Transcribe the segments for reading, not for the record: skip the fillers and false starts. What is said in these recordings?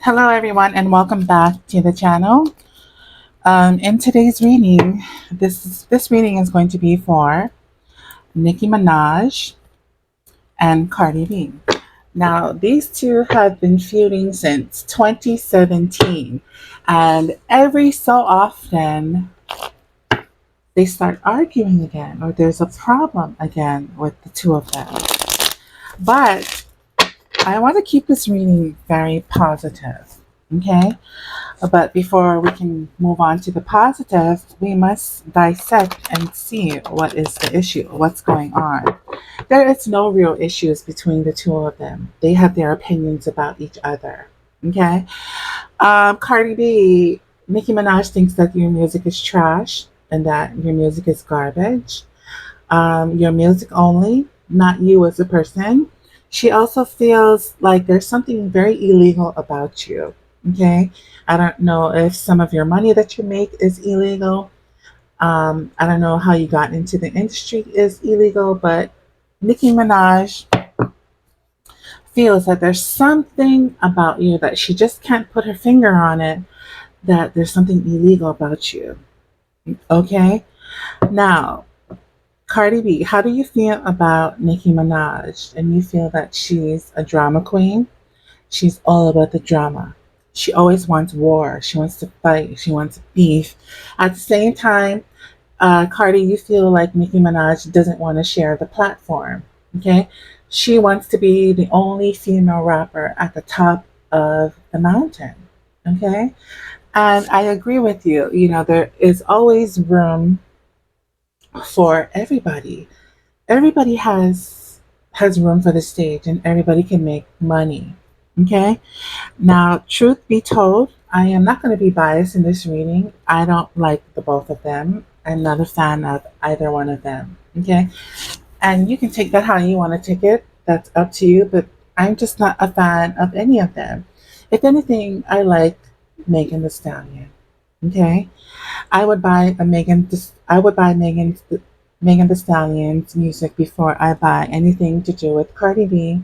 Hello, everyone, and welcome back to the channel. In today's reading, this reading is going to be for Nicki Minaj and Cardi B. Now, these two have been feuding since 2017, and every so often they start arguing again, or there's a problem again with the two of them. But I want to keep this reading very positive, okay? But before we can move on to the positive, we must dissect and see what is the issue, what's going on. There is no real issues between the two of them. They have their opinions about each other. Okay. Cardi B, Nicki Minaj thinks that your music is trash and that your music is garbage. Your music only, not you as a person. She also feels like there's something very illegal about you. Okay. I don't know if some of your money that you make is illegal. I don't know how you got into the industry is illegal, but Nicki Minaj feels that there's something about you that she just can't put her finger on it, that there's something illegal about you. Okay? Now, Cardi B, how do you feel about Nicki Minaj? And you feel that she's a drama queen? She's all about the drama. She always wants war. She wants to fight. She wants beef. At the same time, Cardi, you feel like Nicki Minaj doesn't want to share the platform. Okay? She wants to be the only female rapper at the top of the mountain. Okay? And I agree with you. You know, there is always room for everybody. Everybody has room for the stage and everybody can make money. Okay? Now, truth be told, I am not going to be biased in this reading. I don't like the both of them. I'm not a fan of either one of them. Okay? And you can take that how you want to take it. That's up to you. But I'm just not a fan of any of them. If anything, I like Megan Thee Stallion. Okay? I would buy a Megan Thee Stallion's music before I buy anything to do with Cardi B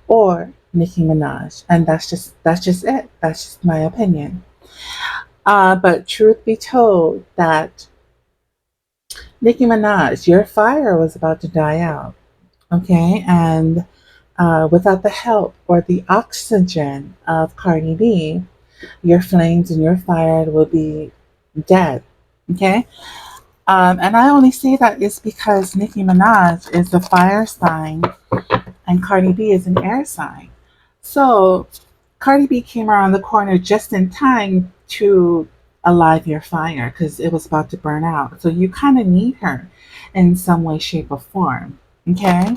or Nicki Minaj, and that's just it. That's just my opinion. But truth be told, that Nicki Minaj, your fire was about to die out, okay, and without the help or the oxygen of Cardi B, your flames and your fire will be dead, okay. And I only say that is because Nicki Minaj is the fire sign and Cardi B is an air sign. So Cardi B came around the corner just in time to alive your fire because it was about to burn out. So you kind of need her in some way, shape, or form. Okay.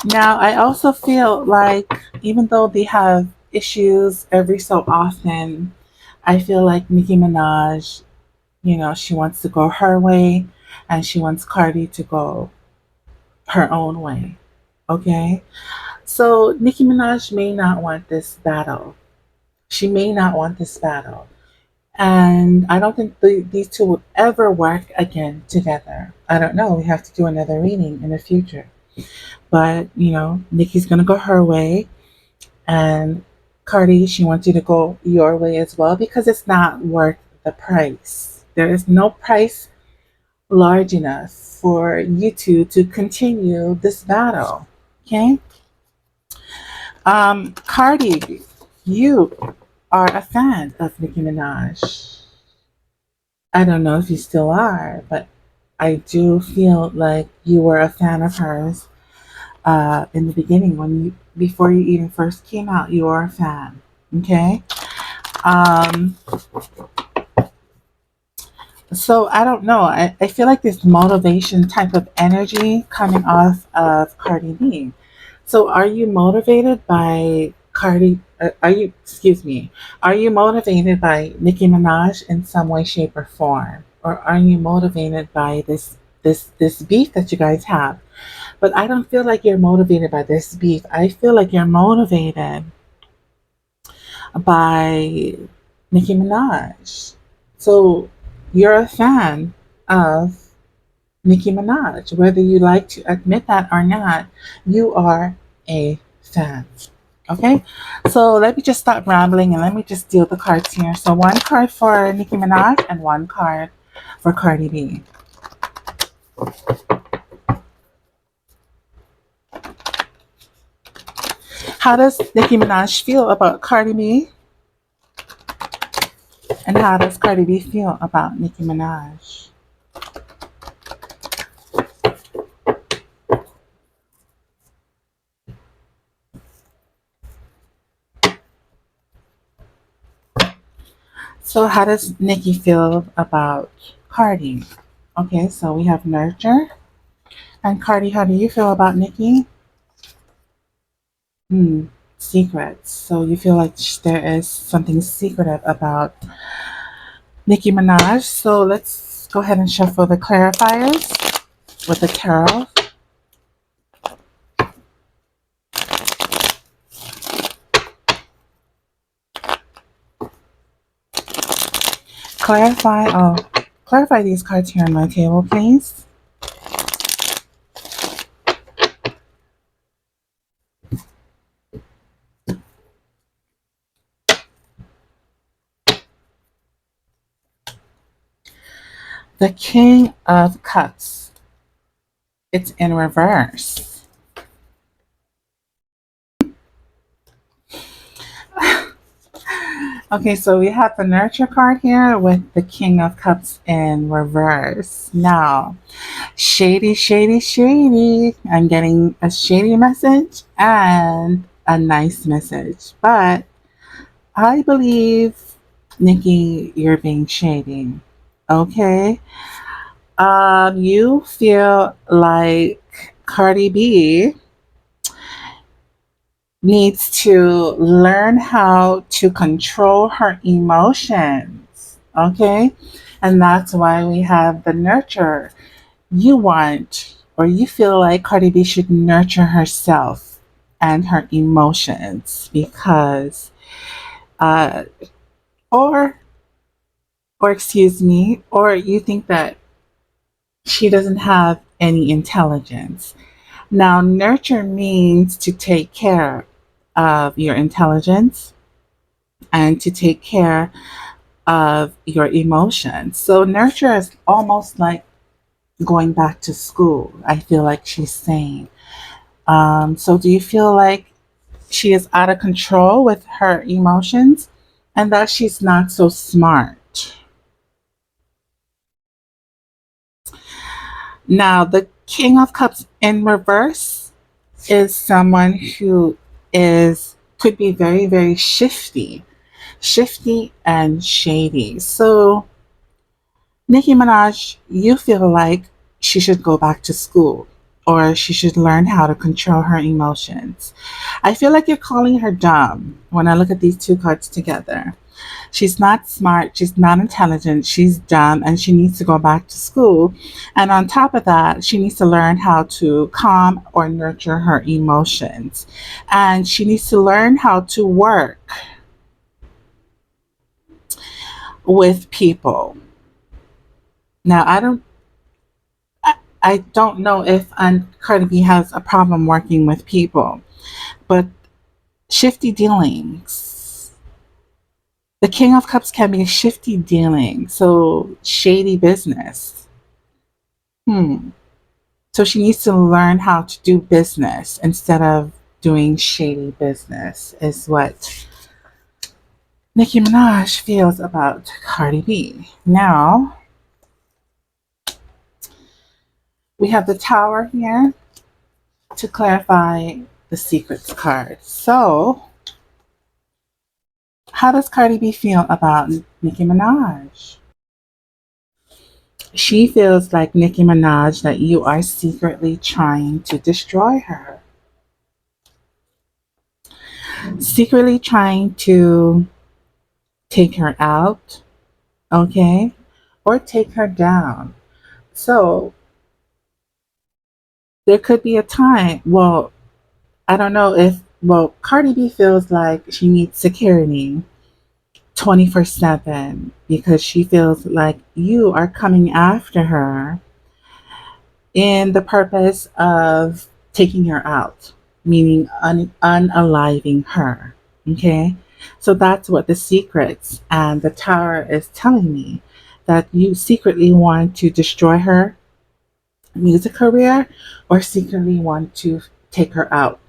Now, I also feel like even though they have issues every so often, I feel like Nicki Minaj, she wants to go her way and she wants Cardi to go her own way. Okay. So Nicki Minaj may not want this battle. She may not want this battle. And I don't think these two will ever work again together. I don't know. We have to do another reading in the future. But, Nicki's going to go her way. And Cardi, she wants you to go your way as well because it's not worth the price. There is no price large enough for you two to continue this battle. Okay? Cardi, you are a fan of Nicki Minaj. I don't know if you still are, but I do feel like you were a fan of hers in the beginning before you even first came out. You were a fan, okay? Um, so I don't know. I feel like this motivation type of energy coming off of Cardi B. So are you motivated by excuse me, are you motivated by Nicki Minaj in some way, shape, or form? Or are you motivated by this beef that you guys have? But I don't feel like you're motivated by this beef. I feel like you're motivated by Nicki Minaj. So you're a fan of Nicki Minaj. Whether you like to admit that or not, you are a fan. Okay, so let me just stop rambling and let me just deal the cards here. So one card for Nicki Minaj and one card for Cardi B. How does Nicki Minaj feel about Cardi B? And how does Cardi B feel about Nicki Minaj? So how does Nicki feel about Cardi? Okay, so we have nurture. And Cardi, how do you feel about Nicki? Hmm, secrets. So you feel like there is something secretive about Nicki Minaj. So let's go ahead and shuffle the clarifiers with the tarot. Clarify these cards here on my table, please. The King of Cups. It's in reverse. Okay, so we have the Nurture card here with the King of Cups in reverse. Now, shady, shady, shady. I'm getting a shady message and a nice message. But I believe, Nikki, you're being shady. Okay? You feel like Cardi B needs to learn how to control her emotions. Okay? And that's why we have the nurture. You want, or you feel like Cardi B should nurture herself and her emotions because, uh, or, or excuse me, or you think that she doesn't have any intelligence. Now, nurture means to take care of your intelligence and to take care of your emotions. So, nurture is almost like going back to school. I feel like she's saying. So, do you feel like she is out of control with her emotions and that she's not so smart? Now, the King of Cups in reverse is someone who is could be very, very shifty and shady. So, Nicki Minaj, you feel like she should go back to school or she should learn how to control her emotions. I feel like you're calling her dumb when I look at these two cards together. She's not smart, she's not intelligent, she's dumb, and she needs to go back to school. And on top of that, she needs to learn how to calm or nurture her emotions. And she needs to learn how to work with people. Now, I, I don't know if Cardi B has a problem working with people, but shifty dealings. The King of Cups can be a shifty dealing, so shady business. Hmm. So she needs to learn how to do business instead of doing shady business, is what Nicki Minaj feels about Cardi B. Now, we have the Tower here to clarify the Secrets card. So, how does Cardi B feel about Nicki Minaj? She feels like Nicki Minaj that you are secretly trying to destroy her, secretly trying to take her out, okay, or take her down. So there could be a time, well, I don't know if, well, Cardi B feels like she needs security 24/7 because she feels like you are coming after her in the purpose of taking her out. meaning unaliving her. Okay? So that's what the secrets and the tower is telling me, that you secretly want to destroy her music career, or secretly want to take her out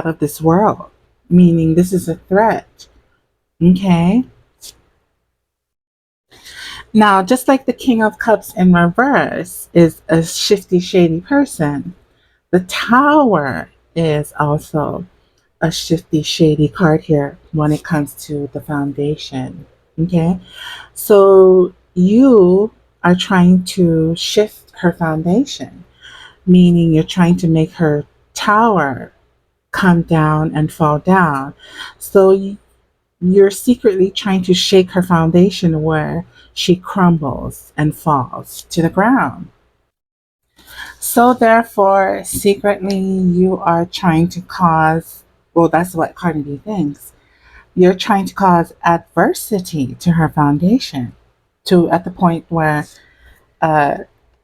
of this world, meaning this is a threat. Okay? Now, just like the King of Cups in reverse is a shifty, shady person, the Tower is also a shifty, shady card here when it comes to the foundation. Okay? So you are trying to shift her foundation, meaning you're trying to make her tower come down and fall down. So you're secretly trying to shake her foundation where she crumbles and falls to the ground. So, therefore, secretly, you are trying to cause, well, that's what Cardi B thinks. You're trying to cause adversity to her foundation, to at the point where uh,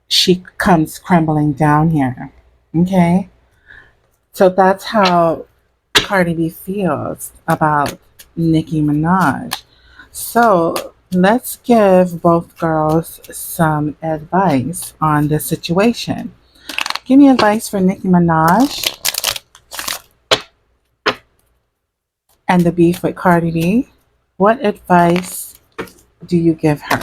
she comes crumbling down here. Okay? So, that's how Cardi B feels about Nicki Minaj. So let's give both girls some advice on this situation. Give me advice for Nicki Minaj and the beef with Cardi B. What advice do you give her?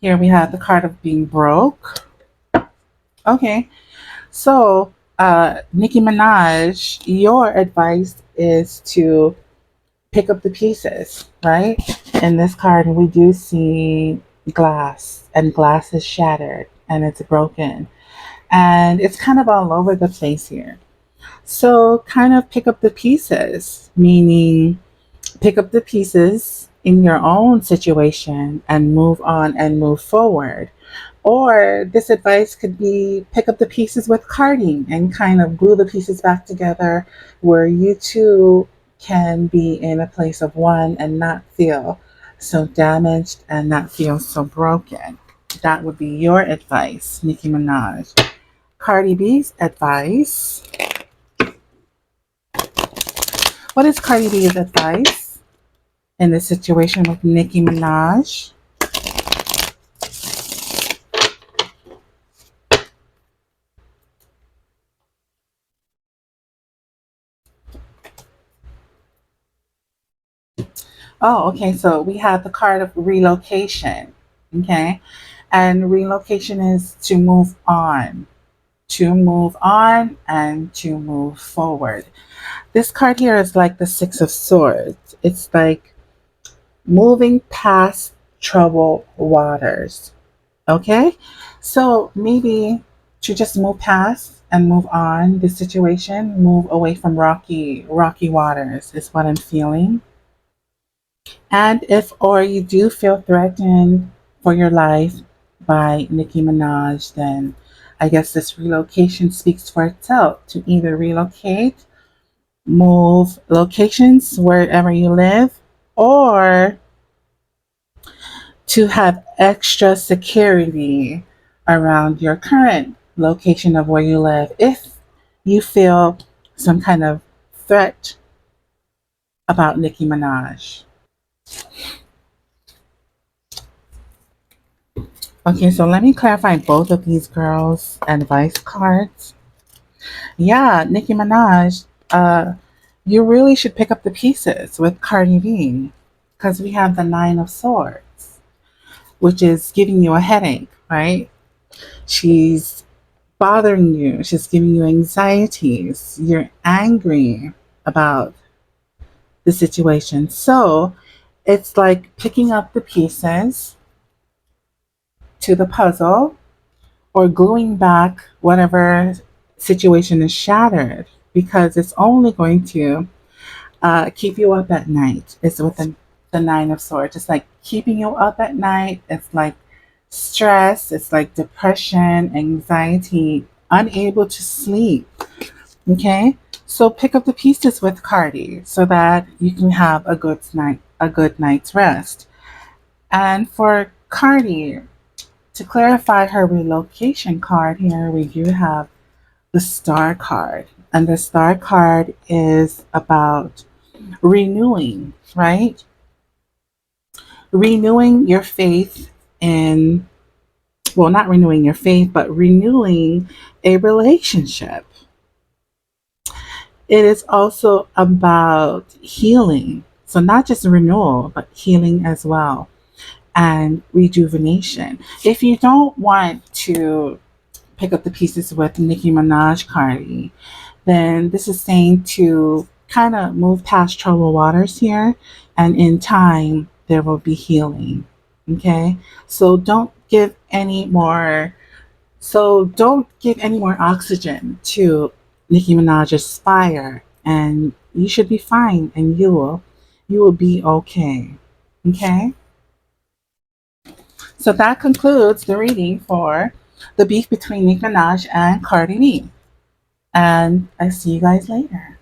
Here we have the card of being broke. Okay, so Nicki Minaj, your advice is to pick up the pieces, right? In this card, we do see glass, and glass is shattered and it's broken. And it's kind of all over the place here. So, kind of pick up the pieces, meaning pick up the pieces in your own situation and move on and move forward. Or this advice could be pick up the pieces with Cardi and kind of glue the pieces back together where you two can be in a place of one and not feel so damaged and not feel so broken. That would be your advice, Nicki Minaj. Cardi B's advice. What is Cardi B's advice in this situation with Nicki Minaj? Oh, okay. So we have the card of relocation. Okay. And relocation is to move on and to move forward. This card here is like the Six of Swords. It's like moving past troubled waters. Okay. So maybe to just move past and move on the situation, move away from rocky waters is what I'm feeling. And if or you do feel threatened for your life by Nicki Minaj, then I guess this relocation speaks for itself, to either relocate, move locations wherever you live, or to have extra security around your current location of where you live if you feel some kind of threat about Nicki Minaj. Okay, so let me clarify both of these girls' advice cards. Yeah, Nicki Minaj, you really should pick up the pieces with Cardi B because we have the Nine of Swords, which is giving you a headache, right? She's bothering you, she's giving you anxieties, you're angry about the situation. So it's like picking up the pieces to the puzzle or gluing back whatever situation is shattered, because it's only going to keep you up at night. It's with the Nine of Swords. It's like keeping you up at night. It's like stress. It's like depression, anxiety, unable to sleep. Okay, so pick up the pieces with Cardi so that you can have a good night's rest. And for Cardi, to clarify her relocation card here, we do have the star card. And the star card is about renewing, right? Renewing your faith in, well, not renewing your faith, but renewing a relationship. It is also about healing. So, not just renewal, but healing as well, and rejuvenation. If you don't want to pick up the pieces with Nicki Minaj Cardi, then this is saying to kind of move past troubled waters here, and in time, there will be healing. Okay? So don't give any more oxygen to Nicki Minaj's fire, and you should be fine, and you will be okay. Okay? So that concludes the reading for the beef between Nicki Minaj and Cardi B. And I see you guys later.